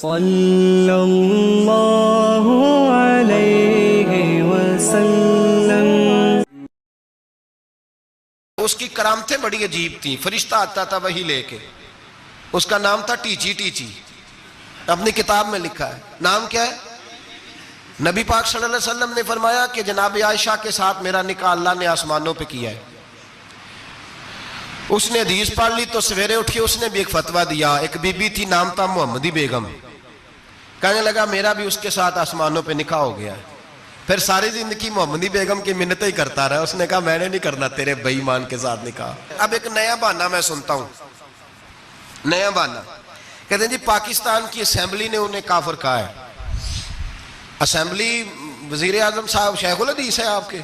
صلی اللہ علیہ وسلم۔ اس کی کرامتیں بڑی عجیب تھیں، فرشتہ آتا تھا وہی لے کے، اس کا نام تھا ٹیچی ٹیچی، اپنی کتاب میں لکھا ہے۔ نام کیا ہے؟ نبی پاک صلی اللہ علیہ وسلم نے فرمایا کہ جناب عائشہ کے ساتھ میرا نکاح اللہ نے آسمانوں پہ کیا ہے۔ اس نے حدیث پڑھ لی تو سویرے اٹھی اس نے بھی ایک فتویٰ دیا۔ ایک بی بی تھی، نام تھا محمدی بیگم، کہنے لگا میرا بھی اس کے ساتھ آسمانوں پہ نکاح ہو گیا ہے۔ پھر ساری زندگی محمدی بیگم کی منتیں ہی کرتا رہا۔ اس نے کہا میں نے نہیں کرنا تیرے بے ایمان کے ساتھ نکاح۔ اب ایک نیا بہانہ میں سنتا ہوں، نیا بہانہ، کہتے ہیں جی پاکستان کی اسمبلی نے انہیں کافر کہا ہے۔ اسمبلی وزیر اعظم صاحب شیخ الحدیث ہے آپ کے،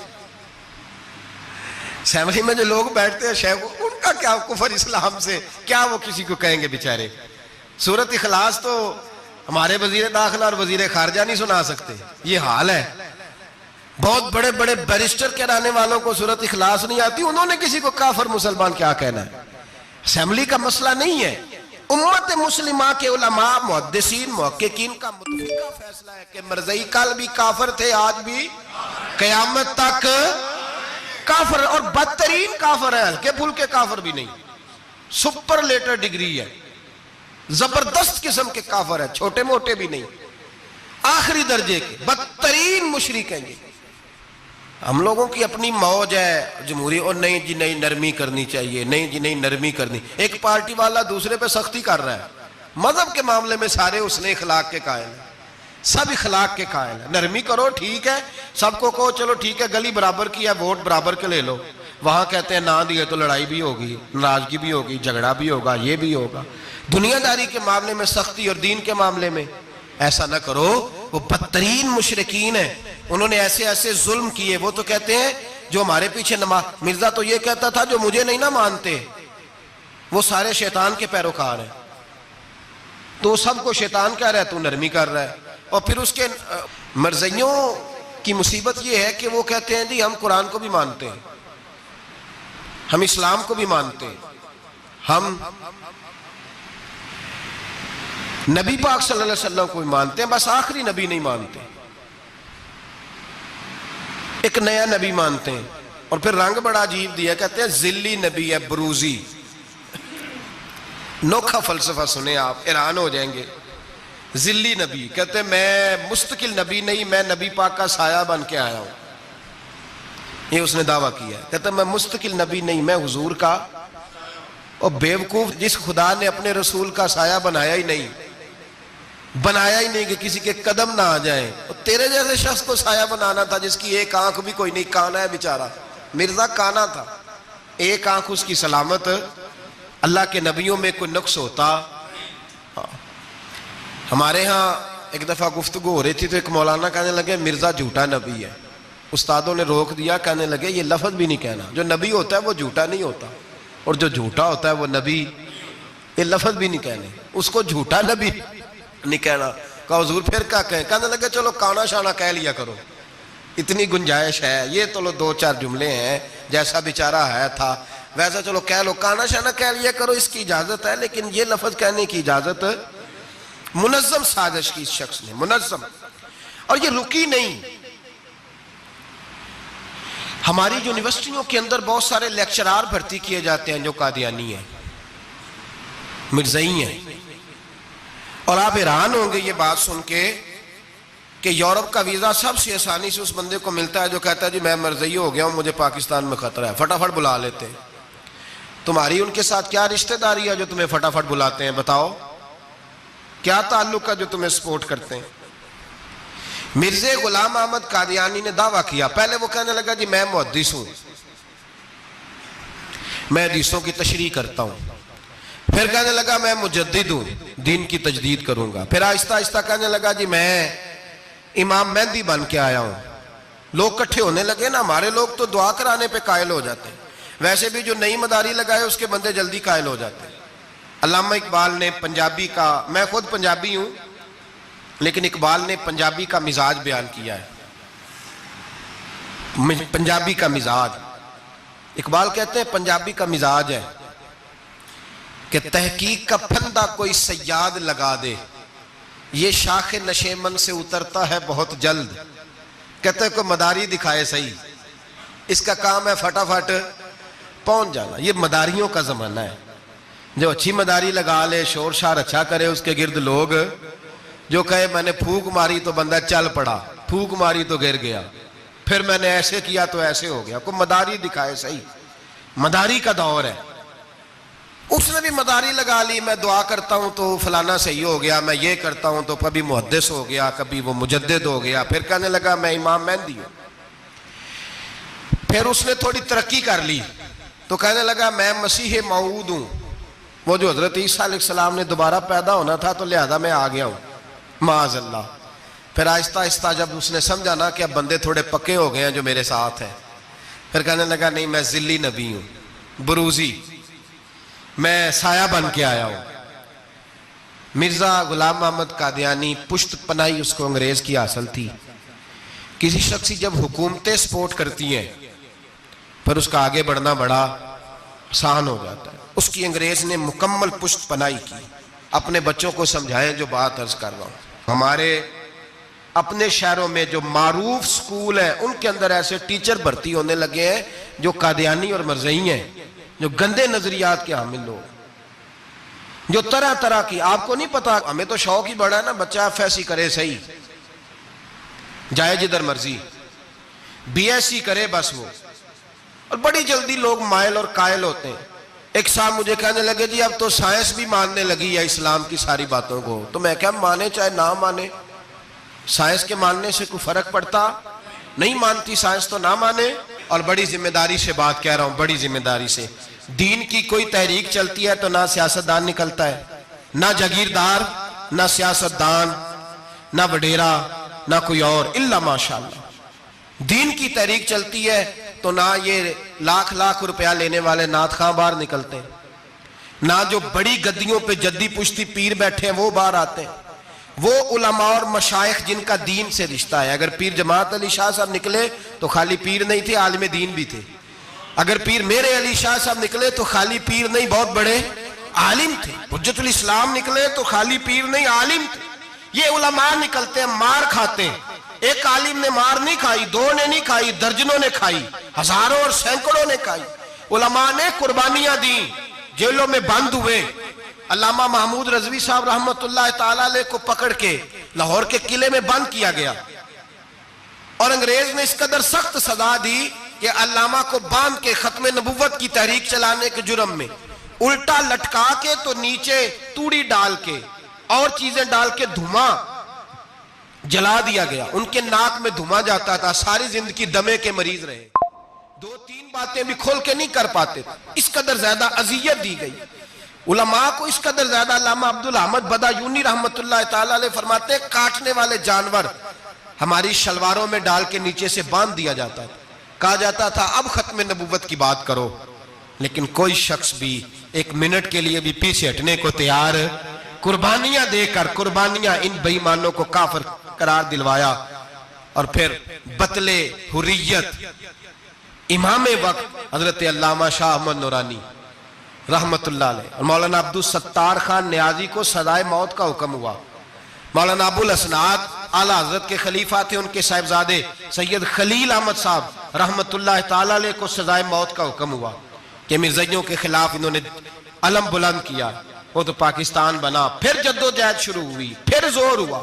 اسمبلی میں جو لوگ بیٹھتے ہیں شیخ، ان کا کیا کفر اسلام سے، کیا وہ کسی کو کہیں گے بیچارے؟ سورۃ اخلاص تو ہمارے وزیر داخلہ اور وزیر خارجہ نہیں سنا سکتے، یہ حال ہے۔ بہت بڑے بڑے بیرسٹر کہلانے والوں کو سورۃ اخلاص نہیں آتی، انہوں نے کسی کو کافر مسلمان کیا کہنا ہے؟ اسمبلی کا مسئلہ نہیں ہے، امت مسلمہ کے علماء محدثین محققین کا متفقہ فیصلہ ہے کہ مرزائی کل بھی کافر تھے، آج بھی قیامت تک کافر، اور بدترین کافر ہے، ہلکے پھلکے کافر بھی نہیں، سپرلیٹر ڈگری ہے، زبردست قسم کے کافر ہے، چھوٹے موٹے بھی نہیں، آخری درجے کے بدترین مشرک ہیں۔ ہم لوگوں کی اپنی موج ہے جمہوری، اور نہیں جی نہیں نرمی کرنی چاہیے، نہیں جی نہیں نرمی کرنی۔ ایک پارٹی والا دوسرے پہ سختی کر رہا ہے، مذہب کے معاملے میں سارے اس نے اخلاق کے قائل ہیں، سب اخلاق کے قائل ہیں۔ نرمی کرو ٹھیک ہے، سب کو کہو چلو ٹھیک ہے گلی برابر کی ہے، ووٹ برابر کے لے لو، وہاں کہتے ہیں نہ دیے تو لڑائی بھی ہوگی، ناراضگی بھی ہوگی، جھگڑا بھی ہوگا، یہ بھی ہوگا۔ دنیا داری کے معاملے میں سختی اور دین کے معاملے میں ایسا نہ کرو۔ وہ بدترین مشرکین ہیں، انہوں نے ایسے ایسے ظلم کیے۔ وہ تو کہتے ہیں جو ہمارے پیچھے مرزا تو یہ کہتا تھا جو مجھے نہیں نہ مانتے وہ سارے شیطان کے پیروکار ہیں، تو سب کو شیطان کہہ رہا ہے، تو نرمی کر رہا ہے۔ اور پھر اس کے مرزائیوں کی مصیبت یہ ہے کہ وہ کہتے ہیں جی ہم قرآن کو بھی مانتے ہیں، ہم اسلام کو بھی مانتے ہیں، ہم نبی پاک صلی اللہ علیہ وسلم کو بھی مانتے ہیں، بس آخری نبی نہیں مانتے، ایک نیا نبی مانتے ہیں۔ اور پھر رنگ بڑا عجیب دیا، کہتے ہیں ذلی نبی ہے، بروزی۔ نوکھا فلسفہ سنیں آپ حیران ہو جائیں گے۔ ذلی نبی کہتے ہیں میں مستقل نبی نہیں، میں نبی پاک کا سایہ بن کے آیا ہوں، یہ اس نے دعویٰ کیا ہے۔ کہتے ہیں میں مستقل نبی نہیں، میں حضور کا۔ اور بیوقوف، جس خدا نے اپنے رسول کا سایہ بنایا ہی نہیں کہ کسی کے قدم نہ آ جائیں، اور تیرے جیسے شخص کو سایہ بنانا تھا جس کی ایک آنکھ بھی کوئی نہیں، کانا ہے بیچارہ، مرزا کانا تھا، ایک آنکھ اس کی سلامت۔ اللہ کے نبیوں میں کوئی نقص ہوتا؟ ہمارے ہاں ایک دفعہ گفتگو ہو رہی تھی تو ایک مولانا کہنے لگے مرزا جھوٹا نبی ہے۔ استادوں نے روک دیا، کہنے لگے یہ لفظ بھی نہیں کہنا، جو نبی ہوتا ہے وہ جھوٹا نہیں ہوتا، اور جو جھوٹا ہوتا ہے وہ نبی، یہ لفظ بھی نہیں کہنے، اس کو جھوٹا نبی نہیں کہنا۔ کہا حضور پھر کیا کہیں؟ کہنے لگے چلو کانا شانا کہہ لیا کرو، اتنی گنجائش ہے، یہ تو لو دو چار جملے ہیں، جیسا بیچارہ ہے تھا ویسا چلو کہہ لو، کانا شانا کہہ لیا کرو، اس کی اجازت ہے، لیکن یہ لفظ کہنے کی اجازت منظم سازش کی اس شخص نے، منظم۔ اور یہ رکی نہیں، ہماری یونیورسٹیوں کے اندر بہت سارے لیکچرار بھرتی کیے جاتے ہیں جو قادیانی ہیں، مرزائی ہیں، اور آپ حیران ہوں گے یہ بات سن کے کہ یورپ کا ویزا سب سے آسانی سے اس بندے کو ملتا ہے جو کہتا ہے جی میں مرزائی ہو گیا ہوں، مجھے پاکستان میں خطرہ ہے، فٹافٹ بلا لیتے ہیں۔ تمہاری ان کے ساتھ کیا رشتہ داری ہے جو تمہیں فٹافٹ بلاتے ہیں؟ بتاؤ کیا تعلق ہے جو تمہیں سپورٹ کرتے ہیں؟ مرزا غلام احمد قادیانی نے دعویٰ کیا، پہلے وہ کہنے لگا جی میں محدث ہوں، میں حدیثوں کی تشریح کرتا ہوں، پھر کہنے لگا میں مجدد ہوں، دین کی تجدید کروں گا، پھر آہستہ آہستہ کہنے لگا جی میں امام مہدی بن کے آیا ہوں۔ لوگ کٹھے ہونے لگے نا، ہمارے لوگ تو دعا کرانے پہ قائل ہو جاتے ہیں، ویسے بھی جو نئی مداری لگائے اس کے بندے جلدی قائل ہو جاتے ہیں۔ علامہ اقبال نے پنجابی کا، میں خود پنجابی ہوں لیکن اقبال نے پنجابی کا مزاج بیان کیا ہے، پنجابی کا مزاج۔ اقبال کہتے ہیں پنجابی کا مزاج ہے کہ تحقیق کا پھندہ کوئی سیاد لگا دے، یہ شاخ نشیمن سے اترتا ہے بہت جلد. کہتے ہیں کوئی مداری دکھائے صحیح, اس کا کام ہے فٹافٹ پہنچ جانا. یہ مداریوں کا زمانہ ہے. جو اچھی مداری لگا لے, شور شار اچھا کرے, اس کے گرد لوگ جو کہے میں نے پھونک ماری تو بندہ چل پڑا, پھونک ماری تو گر گیا, پھر میں نے ایسے کیا تو ایسے ہو گیا. کوئی مداری دکھائے صحیح. مداری کا دور ہے. اس نے بھی مداری لگا لی, میں دعا کرتا ہوں تو فلانا صحیح ہو گیا, میں یہ کرتا ہوں تو کبھی محدث ہو گیا, کبھی وہ مجدد ہو گیا, پھر کہنے لگا میں امام مہدی ہوں. پھر اس نے تھوڑی ترقی کر لی تو کہنے لگا میں مسیح موعود ہوں, وہ جو حضرت عیسیٰ علیہ السلام نے دوبارہ پیدا ہونا تھا تو لہذا میں آ گیا ہوں معاذ اللہ. پھر آہستہ آہستہ جب اس نے سمجھا نا کہ اب بندے تھوڑے پکے ہو گئے ہیں جو میرے ساتھ ہیں, پھر کہنے لگا نہیں میں ذلی نبی ہوں, بروزی, میں سایہ بن کے آیا ہوں. مرزا غلام محمد قادیانی پشت پناہی اس کو انگریز کی حاصل تھی. کسی شخصی جب حکومتیں سپورٹ کرتی ہیں پھر اس کا آگے بڑھنا بڑا آسان ہو جاتا ہے. اس کی انگریز نے مکمل پشت پناہی کی. اپنے بچوں کو سمجھائیں جو بات عرض کر رہا ہوں. ہمارے اپنے شہروں میں جو معروف سکول ہیں ان کے اندر ایسے ٹیچر بھرتی ہونے لگے ہیں جو قادیانی اور مرزئی ہیں, جو گندے نظریات کے حامل لوگ, جو طرح طرح کی. آپ کو نہیں پتا, ہمیں تو شوق ہی بڑا ہے نا, بچہ ایف ایس سی کرے صحیح, جائے جدھر مرضی, بی ایس سی کرے بس وہ, اور بڑی جلدی لوگ مائل اور قائل ہوتے ہیں. ایک صاحب مجھے کہنے لگے جی اب تو سائنس بھی ماننے لگی ہے اسلام کی ساری باتوں کو. تو میں کہا مانے چاہے نہ مانے, سائنس کے ماننے سے کوئی فرق پڑتا نہیں, مانتی سائنس تو نہ مانے. اور بڑی ذمہ داری سے بات کہہ رہا ہوں, بڑی ذمہ داری سے. دین کی کوئی تحریک چلتی ہے تو نہ سیاستدان نکلتا ہے, نہ جاگیردار, نہ سیاستدان, نہ وڈیرا, نہ کوئی اور, الا ماشاءاللہ. دین کی تحریک چلتی ہے تو نہ یہ لاکھ لاکھ روپیہ لینے والے نعت خواں باہر نکلتے ہیں, نہ جو بڑی گدیوں پہ جدی پشتی پیر بیٹھے ہیں وہ باہر آتے ہیں. وہ علماء اور مشائخ جن کا دین سے رشتہ ہے. اگر پیر جماعت علی شاہ صاحب نکلے تو خالی پیر نہیں تھے, عالم دین بھی تھے. اگر پیر میرے علی شاہ صاحب نکلے تو خالی پیر نہیں, بہت بڑے عالم تھے. حجت الاسلام نکلے تو خالی پیر نہیں, عالم تھے. یہ علماء نکلتے ہیں, مار کھاتے ہیں. ایک عالم نے مار نہیں کھائی, دو نے نہیں کھائی, درجنوں نے کھائی, ہزاروں اور سینکڑوں نے کھائی. علماء نے قربانیاں دیں, جیلوں میں بند ہوئے. علامہ محمود رضوی صاحب رحمت اللہ تعالیٰ علیہ کو پکڑ کے لاہور کے قلعے میں بند کیا گیا, اور انگریز نے اس قدر سخت سزا دی کہ علامہ کو باندھ کے ختم نبوت کی تحریک چلانے کے جرم میں الٹا لٹکا کے تو نیچے توڑی ڈال کے اور چیزیں ڈال کے دھواں جلا دیا گیا. ان کے ناک میں دھواں جاتا تھا, ساری زندگی دمے کے مریض رہے, دو تین باتیں بھی کھول کے نہیں کر پاتے. اس قدر زیادہ اذیت دی گئی علماء کو, اس قدر زیادہ. علامہ عبدالحمد بدایونی رحمت اللہ تعالیٰ علیہ فرماتے ہیں کاٹنے والے جانور ہماری شلواروں میں ڈال کے نیچے سے باندھ دیا جاتا تھا. کہا جاتا تھا اب ختم نبوت کی بات کرو, لیکن کوئی شخص بھی ایک منٹ کے لیے بھی پیچھے ہٹنے کو تیار, قربانیاں دے کر قربانیاں ان بے ایمانوں کو کافر قرار دلوایا. اور پھر بطلے حریت امام وقت حضرت علامہ شاہ احمد نورانی رحمت اللہ علیہ اور مولانا عبدالستار خان نیازی کو سزائے موت کا حکم ہوا. مولانا ابو الاسناد اعلیٰ حضرت کے خلیفہ تھے, ان کے صاحبزادے سید خلیل احمد صاحب رحمت اللہ تعالیٰ علیہ کو سزائے موت کا حکم ہوا کہ مرزائیوں کے خلاف انہوں نے علم بلند کیا. وہ تو پاکستان بنا, پھر جدوجہد شروع ہوئی, پھر زور ہوا,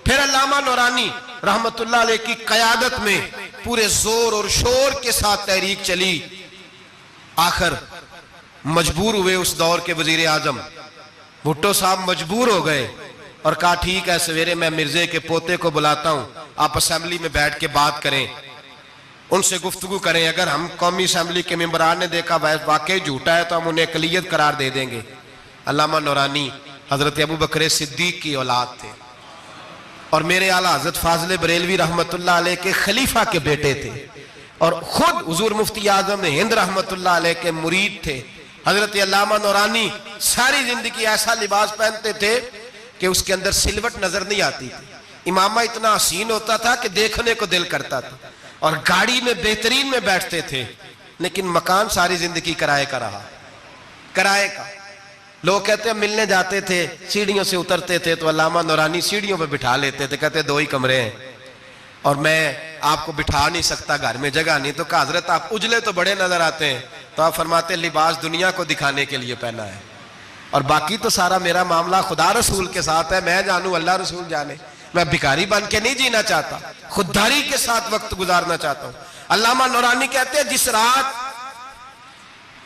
پھر علامہ نورانی رحمت اللہ علیہ کی قیادت میں پورے زور اور شور کے ساتھ تحریک چلی. آخر مجبور ہوئے اس دور کے وزیر اعظم بھٹو صاحب مجبور ہو گئے اور کہا ٹھیک ہے سویرے میں مرزے کے پوتے کو بلاتا ہوں, آپ اسمبلی میں بیٹھ کے بات کریں, ان سے گفتگو کریں. اگر ہم قومی اسمبلی کے ممبران نے دیکھا واقعی جھوٹا ہے تو ہم انہیں اقلیت قرار دے دیں گے. علامہ نورانی حضرت ابو بکر صدیق کی اولاد تھے اور میرے اعلیٰ حضرت فاضل بریلوی رحمت اللہ علیہ کے خلیفہ کے بیٹے تھے, اور خود حضور مفتی اعظم ہند رحمت اللہ علیہ کے مرید تھے. حضرت علامہ نورانی ساری زندگی ایسا لباس پہنتے تھے کہ اس کے اندر سلوٹ نظر نہیں آتی تھی. امامہ اتنا حسین ہوتا تھا کہ دیکھنے کو دل کرتا تھا, اور گاڑی میں بہترین میں بیٹھتے تھے. لیکن مکان ساری زندگی کرائے کا رہا, کرائے کا. لوگ کہتے ہیں ملنے جاتے تھے سیڑھیوں سے اترتے تھے تو علامہ نورانی سیڑھیوں پہ بٹھا لیتے تھے, کہتے 2 ہی کمرے ہیں اور میں آپ کو بٹھا نہیں سکتا, گھر میں جگہ نہیں. تو کہا حضرت آپ اجلے تو بڑے نظر آتے ہیں. تو آپ فرماتے لباس دنیا کو دکھانے کے لیے پہنا ہے اور باقی تو سارا میرا معاملہ خدا رسول کے ساتھ ہے, میں جانوں اللہ رسول جانے. میں بھکاری بن کے نہیں جینا چاہتا, خودداری کے ساتھ وقت گزارنا چاہتا ہوں. علامہ نورانی کہتے ہیں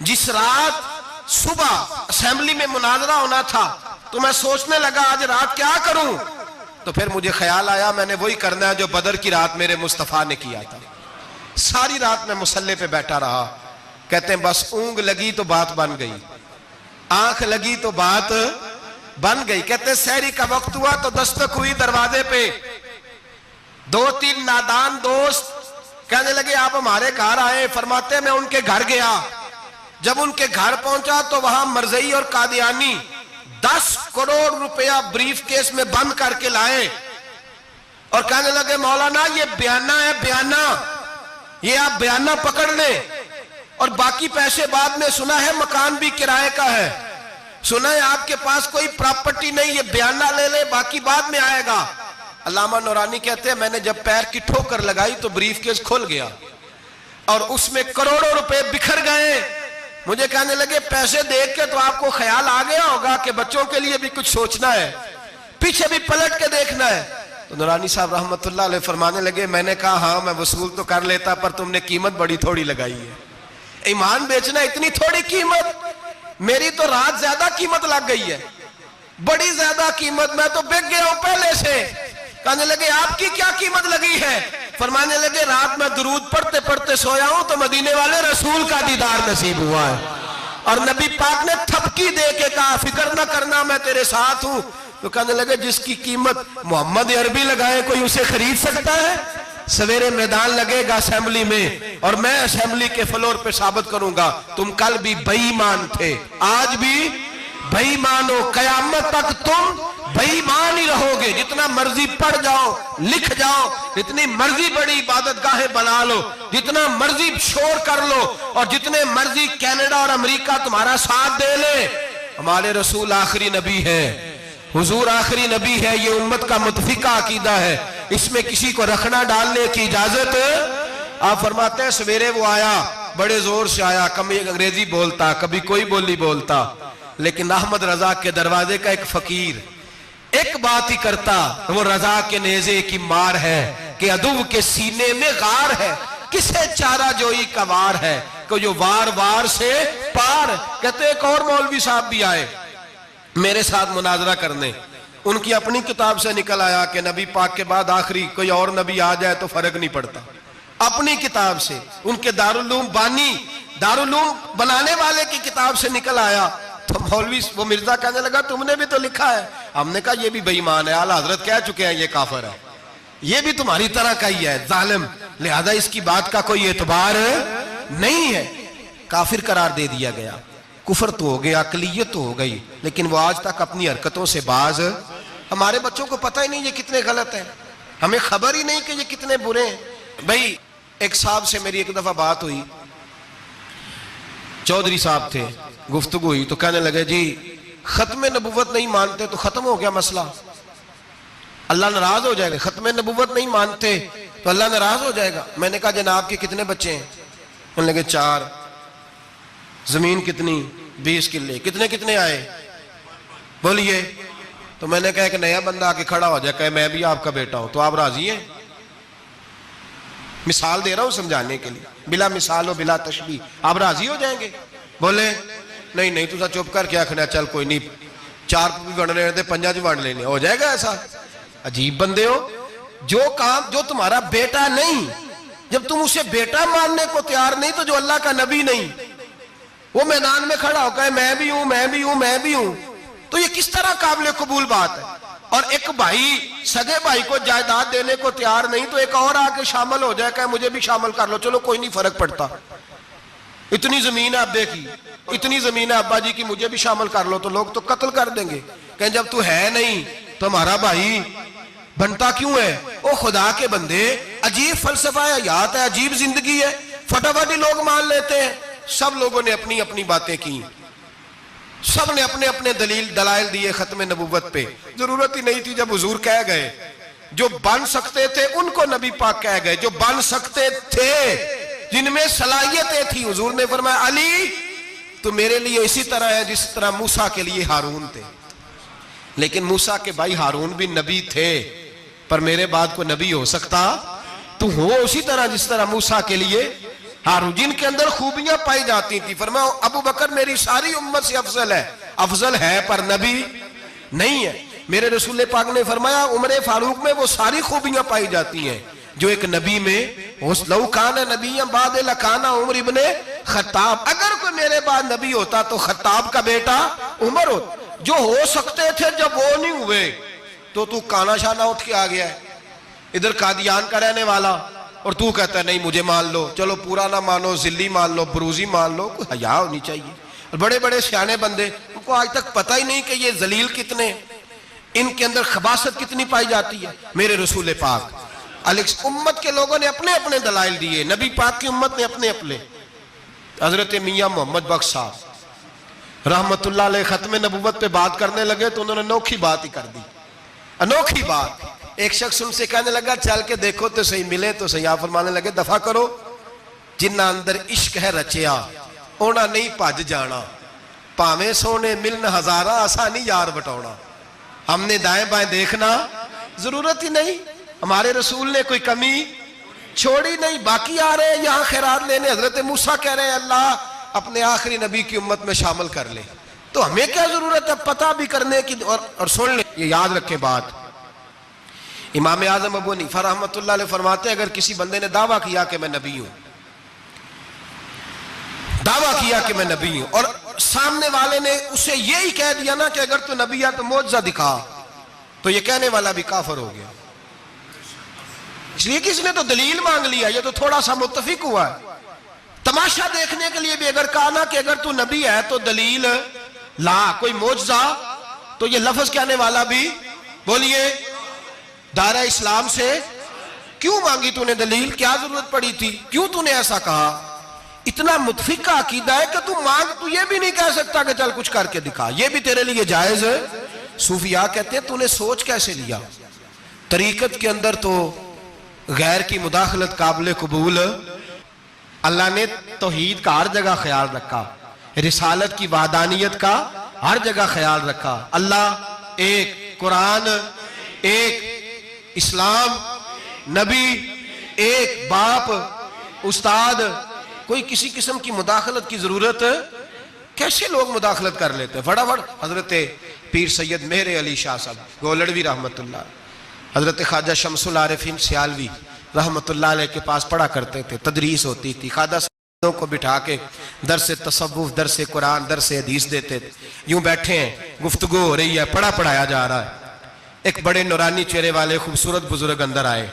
جس رات صبح اسمبلی میں مناظرہ ہونا تھا تو میں سوچنے لگا آج رات کیا کروں, تو پھر مجھے خیال آیا میں نے وہی کرنا ہے جو بدر کی رات میرے مصطفیٰ نے کیا تھا. ساری رات میں مصلی پہ بیٹھا رہا. کہتے ہیں بس اونگ لگی تو بات بن گئی, آنکھ لگی تو بات بن گئی. کہتے ہیں سحری کا وقت ہوا تو دستک ہوئی دروازے پہ. 2-3 نادان دوست کہنے لگے آپ ہمارے گھر آئے. فرماتے ہیں میں ان کے گھر گیا. جب ان کے گھر پہنچا تو وہاں مرزئی اور قادیانی 10 کروڑ روپیہ بریف کیس میں بند کر کے لائے اور کہنے لگے مولانا یہ بیانہ ہے, بیانہ, یہ آپ بیانہ پکڑ لیں اور باقی پیسے بعد میں. سنا ہے مکان بھی کرائے کا ہے, سنا ہے آپ کے پاس کوئی پراپرٹی نہیں, یہ بیانہ لے لے باقی بعد میں آئے گا. علامہ نورانی کہتے ہیں میں نے جب پیر کی ٹھوکر لگائی تو بریف کیس کھل گیا اور اس میں کروڑوں روپے بکھر گئے. مجھے کہنے لگے پیسے دیکھ کے تو آپ کو خیال آ گیا ہوگا کہ بچوں کے لیے بھی کچھ سوچنا ہے, پیچھے بھی پلٹ کے دیکھنا ہے. تو نورانی صاحب رحمت اللہ علیہ فرمانے لگے میں نے کہا ہاں میں وصول تو کر لیتا پر تم نے قیمت بڑی تھوڑی لگائی ہے. ایمان بیچنا اتنی تھوڑی قیمت, میری تو رات زیادہ قیمت لگ گئی ہے, بڑی زیادہ قیمت, میں تو بک گیا ہوں پہلے سے. کہنے لگے آپ کی کیا قیمت لگی ہے؟ فرمانے لگے رات میں درود پڑھتے پڑھتے سویا ہوں تو مدینے والے رسول کا دیدار نصیب ہوا ہے اور نبی پاک نے تھپکی دے کے کہا فکر نہ کرنا میں تیرے ساتھ ہوں. تو کہنے لگے جس کی قیمت محمد عربی لگائے کوئی اسے خرید سکتا ہے؟ سویرے میدان لگے گا اسمبلی میں اور میں اسمبلی کے فلور پہ ثابت کروں گا تم کل بھی بے ایمان تھے, آج بھی بے ایمان ہو, قیامت تک تم بے ایمان ہی رہو گے. جتنا مرضی پڑھ جاؤ, لکھ جاؤ, جتنی مرضی بڑی عبادت گاہیں بنا لو, جتنا مرضی شور کر لو اور جتنے مرضی کینیڈا اور امریکہ تمہارا ساتھ دے لے, ہمارے رسول آخری نبی ہے, حضور آخری نبی ہے. یہ امت کا متفقہ عقیدہ ہے, اس میں کسی کو رکھنا ڈالنے کی اجازت. آپ فرماتے ہیں سویرے وہ آیا, بڑے زور سے آیا, کبھی انگریزی بولتا کبھی کوئی بولی بولتا, لیکن احمد رضا کے دروازے کا ایک فقیر ایک بات ہی کرتا, وہ رضا کے نیزے کی مار ہے کہ عدو کے سینے میں غار ہے, کسے چارہ جوئی کا وار ہے کہ جو وار وار سے پار. کہتے ایک اور مولوی صاحب بھی آئے میرے ساتھ مناظرہ کرنے, ان کی اپنی کتاب سے نکل آیا کہ نبی پاک کے بعد آخری کوئی اور نبی آ جائے تو فرق نہیں پڑتا. اپنی کتاب سے, ان کے دارالعلوم بانی, دارالعلوم بنانے والے کی کتاب سے نکل آیا. تو مولوی وہ مرزا کہنے لگا تم نے بھی تو لکھا ہے. ہم نے کہا یہ بھی بے ایمان ہے, اعلیٰ حضرت کہہ چکے ہیں یہ کافر ہے, یہ بھی تمہاری طرح کا ہی ہے ظالم, لہذا اس کی بات کا کوئی اعتبار نہیں ہے. کافر قرار دے دیا گیا. کفر تو ہو گیا, اقلیت تو ہو گئی, لیکن وہ آج تک اپنی حرکتوں سے باز. ہمارے بچوں کو پتہ ہی نہیں یہ کتنے غلط ہیں, ہمیں خبر ہی نہیں کہ یہ کتنے برے ہیں. بھائی ایک صاحب سے میری ایک دفعہ بات ہوئی, چودھری صاحب تھے, گفتگو ہوئی تو کہنے لگے جی ختم نبوت نہیں مانتے تو ختم ہو گیا مسئلہ, اللہ ناراض ہو جائے گا. ختم نبوت نہیں مانتے تو اللہ ناراض ہو جائے گا. میں نے کہا جناب کے کتنے بچے ہیں؟ کہنے لگے 4. زمین کتنی؟ 20 کلے. کتنے کتنے آئے بولیے؟ تو میں نے کہا ایک نیا بندہ آ کے کھڑا ہو جائے کہ میں بھی آپ کا بیٹا ہوں, تو آپ راضی ہیں؟ مثال دے رہا ہوں سمجھانے کے لیے, بلا مثال و بلا تشبیہ. آپ راضی ہو جائیں گے؟ بولے نہیں نہیں, تو چپ کر کے آخنا چل کوئی نہیں, 4 بھی بن رہے تھے 5 بھی بن لینے, ہو جائے گا ایسا؟ عجیب بندے ہو. جو کام جو تمہارا بیٹا نہیں, جب تم اسے بیٹا ماننے کو تیار نہیں تو جو اللہ کا نبی نہیں, وہ میدان میں کھڑا ہو کہ میں بھی ہوں میں بھی ہوں میں بھی ہوں, تو یہ کس طرح قابل قبول بات ہے؟ اور ایک بھائی سگے بھائی کو جائیداد دینے کو تیار نہیں تو ایک اور آ کے شامل ہو جائے کہ مجھے بھی شامل کر لو, چلو کوئی نہیں فرق پڑتا, اتنی زمین ہے ابے کی, اتنی زمین ہے ابا جی کی, مجھے بھی شامل کر لو, تو لوگ تو قتل کر دیں گے, کہ جب تو ہے نہیں تو ہمارا بھائی بنتا کیوں ہے؟ او خدا کے بندے, عجیب فلسفہ ہے, حیات ہے, عجیب زندگی ہے, فٹافٹ ہی لوگ مان لیتے ہیں. سب لوگوں نے اپنی اپنی باتیں کی. سب نے اپنے اپنے دلائل دیے ختم نبوت پہ. ضرورت ہی نہیں تھی جب حضور کہہ گئے. جو بن سکتے تھے ان کو نبی پاک کہہ گئے, جو بن سکتے تھے, جن میں صلاحیتیں تھی. حضور نے فرمایا علی تو میرے لیے اسی طرح ہے جس طرح موسیٰ کے لیے ہارون تھے. لیکن موسیٰ کے بھائی ہارون بھی نبی تھے, پر میرے بعد کوئی نبی ہو سکتا تو ہو اسی طرح جس طرح موسیٰ کے لیے ہارون, جن کے اندر خوبیاں پائی جاتی تھی. فرمایا ابو بکر میری ساری امت سے افضل ہے پر نبی نہیں ہے. میرے رسول پاک نے فرمایا عمر فاروق میں وہ ساری خوبیاں پائی جاتی ہیں جو ایک نبی میں. لو کان نبی بعد لکان عمر ابن خطاب, اگر کوئی میرے بعد نبی ہوتا تو خطاب کا بیٹا عمر ہوتا. جو ہو سکتے تھے جب وہ نہیں ہوئے تو کانا شانہ اٹھ کے آ گیا ہے ادھر قادیان کا رہنے والا, اور تو کہتا ہے نہیں مجھے مان لو. چلو پورا نہ مانو, ذلی مان لو, بروزی مان لو, کوئی حیا ہونی چاہیے. اور بڑے بڑے سیانے بندے ان کو آج تک پتہ ہی نہیں کہ یہ ذلیل کتنے, ان کے اندر خباثت کتنی پائی جاتی ہے. میرے رسول پاک امت کے لوگوں نے اپنے اپنے دلائل دیے, نبی پاک کی امت نے اپنے اپنے. حضرت میاں محمد بخش صاحب رحمت اللہ علیہ ختم نبوت پہ بات کرنے لگے تو انہوں نے انوکھی بات ہی کر دی, انوکھی بات. ایک شخص ان سے کہنے لگا چل کے دیکھو تو صحیح, ملے تو صحیح. آپ فرمانے لگے دفع کرو, جنہ اندر عشق ہے رچیا اونا نہیں پج جانا, پاویں سونے ملن ہزارہ آسانی یار بٹونا. ہم نے دائیں بائیں دیکھنا ضرورت ہی نہیں, ہمارے رسول نے کوئی کمی چھوڑی نہیں. باقی آ رہے ہیں یہاں خیرات لینے, حضرت موسیٰ کہہ رہے ہیں اللہ اپنے آخری نبی کی امت میں شامل کر لے, تو ہمیں کیا ضرورت ہے پتہ بھی کرنے کی. اور سن لیں, یہ یاد رکھیں بات, امام اعظم ابو حنیفہ رحمۃ اللہ علیہ فرماتے ہیں اگر کسی بندے نے دعویٰ کیا کہ میں نبی ہوں, دعویٰ کیا کہ میں نبی ہوں, اور سامنے والے نے اسے یہی کہہ دیا نا کہ اگر تو نبی ہے تو معجزہ دکھا, تو یہ کہنے والا بھی کافر ہو گیا. اس لیے کہ اس نے تو دلیل مانگ لیا, یہ تو تھوڑا سا متفق ہوا ہے. تماشا دیکھنے کے لیے بھی اگر کہا نا کہ اگر تو نبی ہے تو دلیل لا, کوئی معجزہ, تو یہ لفظ کہنے والا بھی بولیے دائرہ اسلام سے کیوں مانگی تو نے دلیل, کیا ضرورت پڑی تھی, کیوں تو نے ایسا کہا. اتنا متفق کا عقیدہ ہے کہ تو مانگ, تو یہ بھی نہیں کہہ سکتا کہ چل کچھ کر کے دکھا, یہ بھی تیرے لیے جائز ہے. صوفیاء کہتے ہیں تو نے سوچ کیسے لیا. طریقت کے اندر تو غیر کی مداخلت قابل قبول. اللہ نے توحید کا ہر جگہ خیال رکھا, رسالت کی وحدانیت کا ہر جگہ خیال رکھا. اللہ ایک, قرآن ایک, اسلام, نبی ایک, باپ, استاد, کوئی کسی قسم کی مداخلت کی ضرورت. کیسے لوگ مداخلت کر لیتے. فٹافٹ حضرت پیر سید مہر علی شاہ صاحب گولڑوی رحمت اللہ, حضرت خواجہ شمس العارفین سیالوی رحمت اللہ علیہ کے پاس پڑھا کرتے تھے, تدریس ہوتی تھی. خواجہ صاحب کو بٹھا کے درس تصوف, درس قرآن, درس حدیث دیتے تھے. یوں بیٹھے ہیں, گفتگو ہو رہی ہے, پڑھایا جا رہا ہے. ایک بڑے نورانی چہرے والے خوبصورت بزرگ اندر آئے,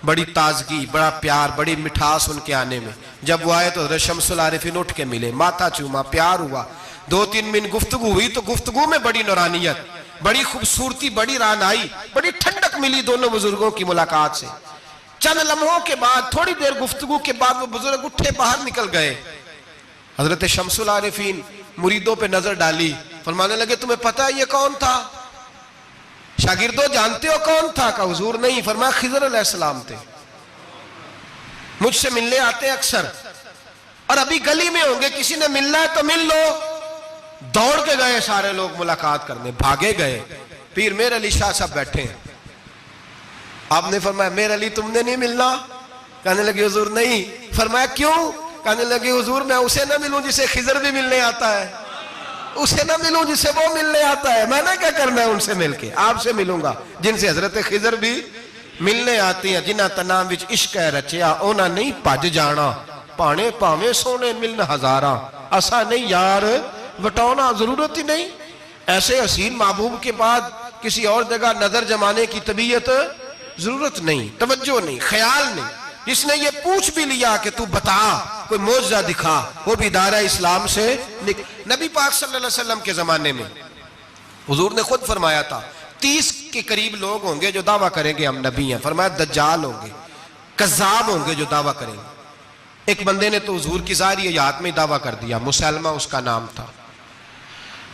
بڑی تازگی, بڑا پیار, بڑی مٹھاس ان کے آنے میں. جب وہ آئے تو حضرت شمس العارفین اٹھ کے ملے, ماتھا چوما, پیار ہوا, 2-3 منٹ گفتگو ہوئی. تو گفتگو میں بڑی نورانیت, بڑی خوبصورتی, بڑی رانائی, بڑی ٹھنڈک ملی دونوں بزرگوں کی ملاقات سے. چند لمحوں کے بعد, تھوڑی دیر گفتگو کے بعد وہ بزرگ اٹھے باہر نکل گئے. حضرت شمس العارفین مریدوں پہ نظر ڈالی, فرمانے لگے تمہیں پتہ ہے یہ کون تھا؟ شاگردوں جانتے ہو کون تھا؟ کہا حضور نہیں. فرمایا خضر علیہ السلام تھے, مجھ سے ملنے آتے ہیں اکثر, اور ابھی گلی میں ہوں گے, کسی نے ملنا ہے تو مل لو. دوڑ کے گئے سارے لوگ ملاقات کرنے, بھاگے گئے. پیر مہر علی شاہ صاحب بیٹھے ہیں. آپ نے فرمایا مہر علی تم نے نہیں ملنا؟ کہنے لگے حضور نہیں. فرمایا کیوں؟ کہنے لگے حضور میں اسے نہ ملوں جسے خضر بھی ملنے آتا ہے, اسے نہ ملوں جسے وہ ملنے آتا ہے. میں نے کیا کرنا ہے ان سے مل کے, آپ سے ملوں گا جن سے حضرت خضر بھی ملنے آتی ہیں. جنہ تنام وچ عشق ہے رچیا اونا نہیں پج جانا, پانے پاویں سونے ملن ہزارہ اسا نہیں یار وٹونا. ضرورت ہی نہیں. ایسے حسین محبوب کے بعد کسی اور جگہ نظر جمانے کی طبیعت ضرورت نہیں, توجہ نہیں, خیال نہیں. جس نے یہ پوچھ بھی لیا کہ تو بتا, کوئی معجزہ دکھا, وہ بھی دائرہ اسلام سے نبی پاک صلی اللہ علیہ وسلم کے زمانے میں حضور نے خود فرمایا تھا 30 کے قریب لوگ ہوں گے جو دعویٰ کریں گے ہم نبی ہیں. فرمایا دجال ہوں گے, کذاب ہوں گے جو دعویٰ کریں گے. ایک بندے نے تو حضور کی ظاہری حیات میں دعویٰ کر دیا, مسلمہ اس کا نام تھا.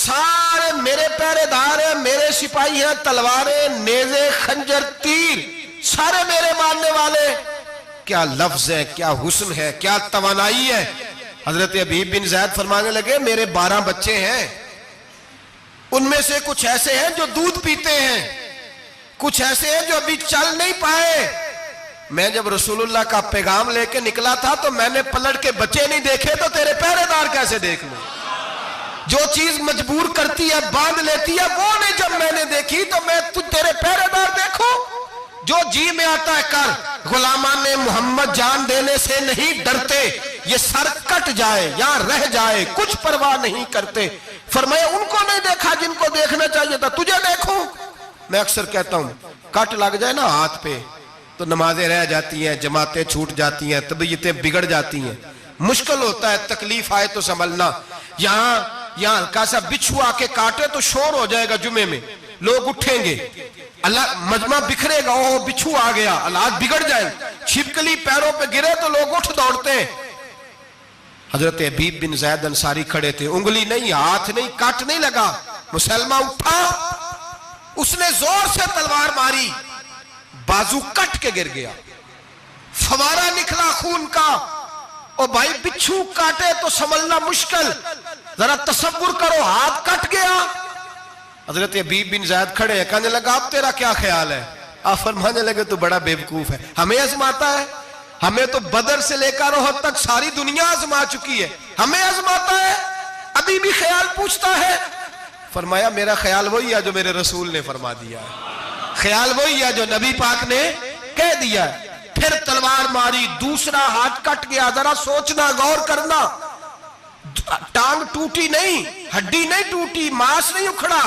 سارے میرے پہرے دار ہیں، میرے سپاہی ہیں، تلواریں، نیزے، خنجر، تیر، سارے میرے ماننے والے. کیا لفظ ہے، کیا حسن ہے، کیا توانائی ہے. حضرت حبیب بن زید فرمانے لگے میرے 12 بچے ہیں، ان میں سے کچھ ایسے ہیں جو دودھ پیتے ہیں، کچھ ایسے ہیں جو ابھی چل نہیں پائے. میں جب رسول اللہ کا پیغام لے کے نکلا تھا تو میں نے پلٹ کے بچے نہیں دیکھے تو تیرے پہرے دار کیسے دیکھ لوں. جو چیز مجبور کرتی ہے، باندھ لیتی ہے، وہ نہیں جب میں نے دیکھی تو میں تیرے پہرے دار دیکھوں. جو جی میں آتا ہے کر. غلامان محمد جان دینے سے نہیں ڈرتے، یہ سر کٹ جائے یا رہ جائے کچھ پرواہ نہیں کرتے. فرمایا ان کو نہیں دیکھا جن کو دیکھنا چاہیے تھا، تجھے دیکھوں. میں اکثر کہتا ہوں کٹ لگ جائے نا ہاتھ پہ تو نمازیں رہ جاتی ہیں، جماعتیں چھوٹ جاتی ہیں، طبیعتیں بگڑ جاتی ہیں، مشکل ہوتا ہے، تکلیف آئے تو سنبھلنا. یہاں ہلکا سا بچھو آ کے کاٹے تو شور ہو جائے گا، جمعے میں لوگ اٹھیں گے، اللہ مجمع بکھرے گا، اوہ بچھو آ گیا، حالات بگڑ جائیں. چھپکلی پیروں پہ گرے تو لوگ اٹھ دوڑتے ہیں. حضرت حبیب بن زید انصاری کھڑے تھے، انگلی نہیں، ہاتھ نہیں، کٹ نہیں لگا. مسلمہ اٹھا، اس نے زور سے تلوار ماری، بازو کٹ کے گر گیا، فوارہ نکلا خون کا. او بھائی بچھو کاٹے تو سنبھلنا مشکل، ذرا تصور کرو ہاتھ کٹ گیا. حضرت حبیب بن زید کھڑے ہیں، کہنے لگا اب تیرا کیا خیال ہے؟ آپ فرمانے لگے تو بڑا بیوقوف ہے، ہمیں آزماتا ہے. ہمیں تو بدر سے لے کر احد تک ساری دنیا آزما چکی ہے، ہمیں آزماتا ہے، ابھی بھی خیال پوچھتا ہے. فرمایا میرا خیال وہی ہے جو میرے رسول نے فرما دیا ہے، خیال وہی ہے جو نبی پاک نے کہہ دیا ہے. پھر تلوار ماری، دوسرا ہاتھ کٹ گیا. ذرا سوچنا، غور کرنا، ٹانگ ٹوٹی نہیں، ہڈی نہیں ٹوٹی، ماس نہیں اکھڑا،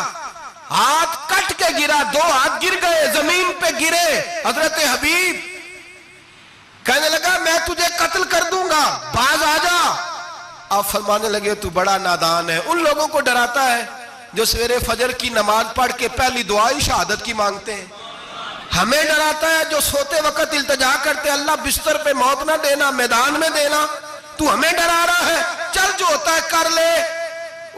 ہاتھ کٹ کے گرا، 2 ہاتھ گر گئے، زمین پہ گرے. حضرت حبیب کہنے لگا میں تجھے قتل کر دوں گا، باز آ جا. آپ فرمانے لگے تو بڑا نادان ہے. ان لوگوں کو ڈراتا ہے جو سویرے فجر کی نماز پڑھ کے پہلی دعا ہی شہادت کی مانگتے ہیں. ہمیں ڈراتا ہے جو سوتے وقت التجا کرتے اللہ بستر پہ موت نہ دینا، میدان میں دینا. تو ہمیں ڈرا رہا ہے، چل جو ہوتا ہے کر لے.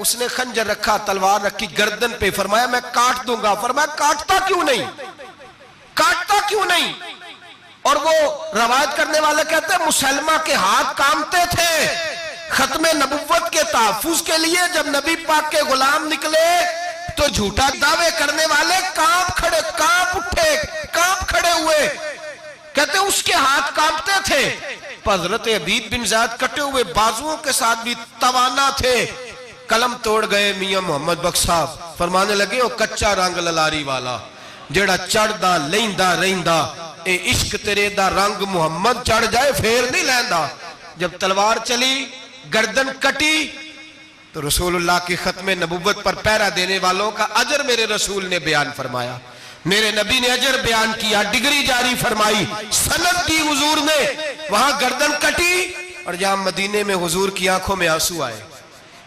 اس نے خنجر رکھا، تلوار رکھی گردن پہ. فرمایا میں کاٹ دوں گا. فرمایا کاٹتا کیوں نہیں، کاٹتا کیوں نہیں؟ اور وہ روایت کرنے والے کہتے ہیں مسلمہ کے ہاتھ کامتے تھے ختم نبوت کے تحفظ کے لیے. جب نبی پاک کے غلام نکلے تو جھوٹا دعوے کرنے والے کانپ اٹھے، کانپ کھڑے ہوئے. کہتے ہیں اس کے ہاتھ کانپتے تھے. حضرت حبیب بن زید کٹے ہوئے بازوؤں کے ساتھ بھی توانا تھے. قلم توڑ گئے میاں محمد بخش صاحب. فرمانے لگے وہ کچا رنگ للاری والا جیڑا چڑھدا لیندا رہندا، اے عشق تیرے دا رنگ محمد چڑھ جائے پھر نہیں لیندا. جب تلوار چلی، گردن کٹی تو رسول اللہ کی ختم نبوت پر پہرا دینے والوں کا اجر میرے رسول نے بیان فرمایا. میرے نبی نے اجر بیان کیا، ڈگری جاری فرمائی، سند دی حضور نے. وہاں گردن کٹی اور جہاں مدینے میں حضور کی آنکھوں میں آنسو آئے.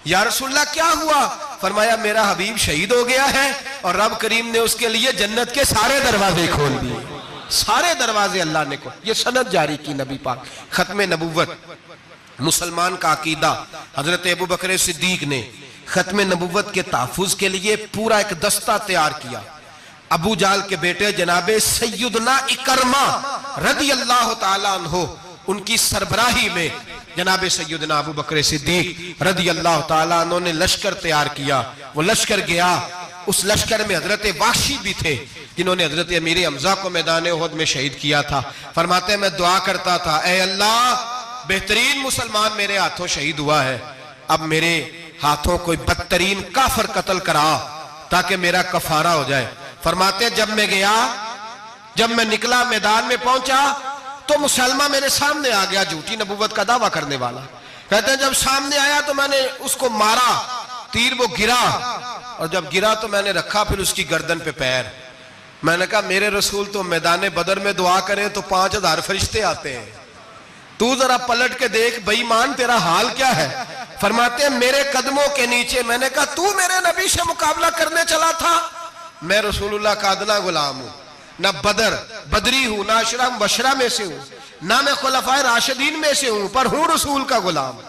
یا رسول اللہ کیا ہوا؟ فرمایا میرا حبیب شہید ہو گیا ہے اور رب کریم نے اس کے لیے جنت کے سارے دروازے کھول دیے، سارے دروازے اللہ نے کھول. یہ سند جاری کی نبی پاک. ختم نبوت مسلمان کا عقیدہ. حضرت ابو بکر صدیق نے ختم نبوت کے تحفظ کے لیے پورا ایک دستہ تیار کیا. ابو جال کے بیٹے جناب سیدنا اکرمہ رضی اللہ تعالیٰ عنہ، ان کی سربراہی میں جناب سیدنا ابو بکر صدیق رضی اللہ تعالیٰ عنہ نے لشکر تیار کیا. وہ لشکر گیا، اس لشکر میں حضرت وحشی بھی تھے جنہوں نے حضرت امیر حمزہ کو میدان احد میں شہید کیا تھا. فرماتے ہیں میں دعا کرتا تھا اے اللہ بہترین مسلمان میرے ہاتھوں شہید ہوا ہے، اب میرے ہاتھوں کوئی بدترین کافر قتل کرا تاکہ میرا کفارہ ہو جائے. فرماتے ہیں جب میں گیا، جب میں نکلا میدان میں پہنچا تو مسلمہ میرے سامنے آ گیا، جھوٹی نبوت کا دعویٰ کرنے والا. کہتے ہیں جب سامنے آیا تو میں نے اس کو مارا، تیر وہ گرا، اور جب گرا تو میں نے رکھا پھر اس کی گردن پہ پیر. میں نے کہا میرے رسول تو میدان بدر میں دعا کریں تو 5000 فرشتے آتے ہیں، تو ذرا پلٹ کے دیکھ بے ایمان تیرا حال کیا ہے. فرماتے ہیں میرے قدموں کے نیچے. میں نے کہا تو میرے نبی سے مقابلہ کرنے چلا تھا؟ میں رسول اللہ کا ادنا غلام ہوں، نہ بدری ہوں، نہ عشرہ مبشرہ میں سے ہوں، نہ میں خلفائے راشدین میں سے ہوں، پر ہوں رسول کا غلام.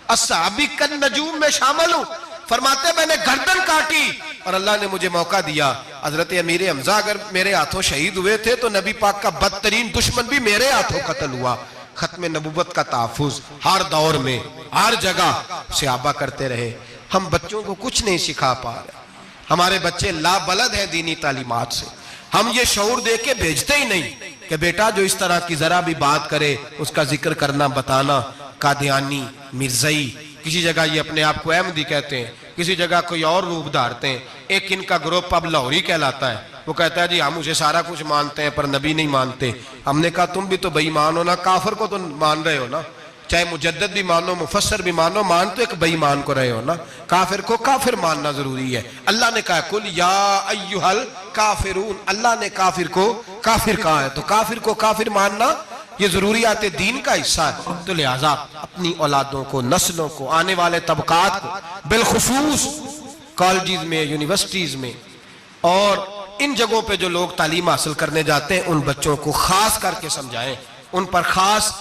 الصحابی کن نجوم میں شامل ہوں. فرماتے میں نے گردن کاٹی اور اللہ نے مجھے موقع دیا. حضرت امیر حمزہ اگر میرے ہاتھوں شہید ہوئے تھے تو نبی پاک کا بدترین دشمن بھی میرے ہاتھوں قتل ہوا. ختم نبوت کا تحفظ ہر دور میں ہر جگہ صحابہ کرتے رہے. ہم بچوں کو کچھ نہیں سکھا پا رہے. ہمارے بچے لابلد ہیں دینی تعلیمات سے. ہم یہ شعور دے کے بھیجتے ہی نہیں کہ بیٹا جو اس طرح کی ذرا بھی بات کرے اس کا ذکر کرنا بتانا. قادیانی، مرزائی، کسی جگہ یہ اپنے آپ کو احمدی کہتے ہیں، کسی جگہ کوئی اور روپ دھارتے ہیں. ایک ان کا گروپ اب لاہوری کہلاتا ہے. وہ کہتا ہے جی ہم اسے سارا کچھ مانتے ہیں پر نبی نہیں مانتے. ہم نے کہا تم بھی تو بے ایمان ہو نا، کافر کو تو مان رہے ہو نا. چاہے مجدد بھی مانو، مفسر بھی مانو، مان تو ایک بے ایمان کو رہے ہو نا. کافر کو کافر ماننا ضروری ہے. اللہ نے کہا کل یا ایھا الکافرون، اللہ نے کافر کو کافر کہا ہے تو کافر کو کافر ماننا یہ ضروریات دین کا حصہ ہے. تو لہٰذا اپنی اولادوں کو، نسلوں کو، آنے والے طبقات کو، بالخصوص کالجز میں، یونیورسٹیز میں اور ان جگہوں پہ جو لوگ تعلیم حاصل کرنے جاتے ہیں ان بچوں کو خاص کر کے سمجھائیں، ان پر خاص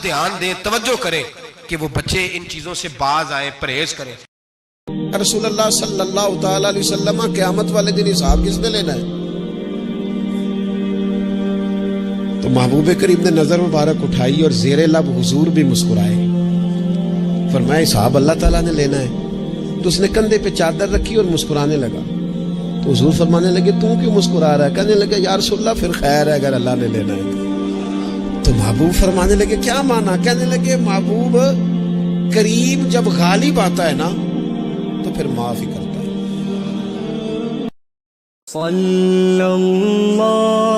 دھیان دیں، توجہ کریں کہ وہ بچے ان چیزوں سے باز آئیں، پرہیز کریں. رسول اللہ صلی اللہ تعالی علیہ وسلم قیامت والے دن حساب کس نے لینا ہے؟ تو محبوب کریم نے نظر مبارک اٹھائی اور زیر لب حضور بھی مسکرائے. فرمایا حساب اللہ تعالیٰ نے لینا ہے. تو اس نے کندھے پہ چادر رکھی اور مسکرانے لگا. تو حضور فرمانے لگے تم کیوں مسکرا رہا ہے؟ کہنے لگے یا رسول اللہ پھر خیر ہے اگر اللہ نے لینا ہے. تو محبوب فرمانے لگے کیا مانا؟ کہنے لگے محبوب کریم جب غالب آتا ہے نا تو پھر معاف ہی کرتا ہے. صلی اللہ